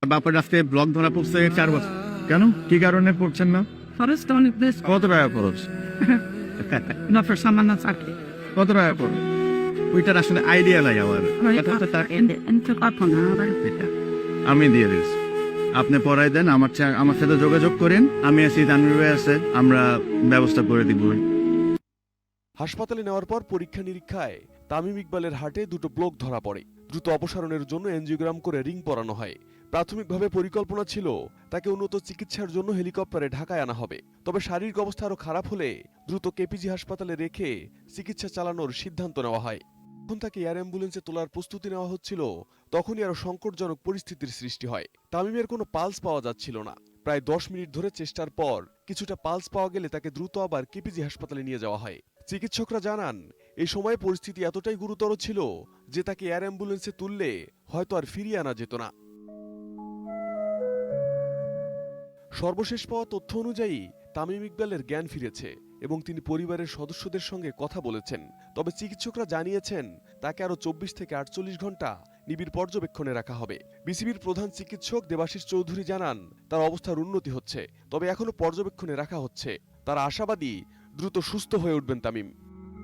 বাপের আজকে ব্লক ধরা পড়ছে 4 বছর। কেন, কি কারণে পড়ছেন না? খরচ তো অনেক বেশ। কত টাকা খরচ? নফর সামান্য চাকরি। কত টাকা খরচ? ওইটার আসলে আইডিয়া নাই আমার। আমি দিয়ে দিচ্ছি, আপনি পড়াই দেন, আমার সাথে যোগাযোগ করেন, আমি আছি, তানভীর ভাই আছে, আমরা ব্যবস্থা করে দিব। হাসপাতালে নেওয়ার পর পরীক্ষা নিরীক্ষায় তামিম ইকবালের হার্টে দুটো ব্লক ধরা পড়ে। দ্রুত অপসারণের জন্য এনজিওগ্রাম করে রিং পরানো হয়। প্রাথমিকভাবে পরিকল্পনা ছিল তাকে উন্নত চিকিৎসার জন্য হেলিকপ্টারে ঢাকায় আনা হবে, তবে শারীরিক অবস্থা আরো খারাপ হলে দ্রুত কেপিজি হাসপাতালে রেখে চিকিৎসা চালানোর সিদ্ধান্ত নেওয়া হয়। যখন তাকে এয়ার অ্যাম্বুলেন্সে তোলার প্রস্তুতি নেওয়া হচ্ছিল, তখনই আরো সংকটজনক পরিস্থিতির সৃষ্টি হয়। তামিমের কোনো পালস পাওয়া যাচ্ছিল না। প্রায় 10 মিনিট ধরে চেষ্টার পর কিছুটা পালস পাওয়া গেলে তাকে দ্রুত আবার কেপিজি হাসপাতালে নিয়ে যাওয়া হয়। চিকিৎসকরা জানান, এই সময়ে পরিস্থিতি এতটাই গুরুতর ছিল যে তাকে এয়ার অ্যাম্বুলেন্সে তুললে হয়তো আর ফিরিয়ে আনা যেত না। সর্বশেষ পাওয়া তথ্য অনুযায়ী তামিম ইকবালের জ্ঞান ফিরেছে এবং তিনি পরিবারের সদস্যদের সঙ্গে কথা বলেছেন। তবে চিকিৎসকরা জানিয়েছেন তাকে আরো 24 থেকে 48 ঘন্টা নিবিড় পর্যবেক্ষণে রাখা হবে। বিসিবির প্রধান চিকিৎসক দেবাশিস চৌধুরী জানান, তার অবস্থার উন্নতি হচ্ছে, তবে এখনো পর্যবেক্ষণে রাখা হচ্ছে। তারা আশাবাদী দ্রুত সুস্থ হয়ে উঠবেন তামিম।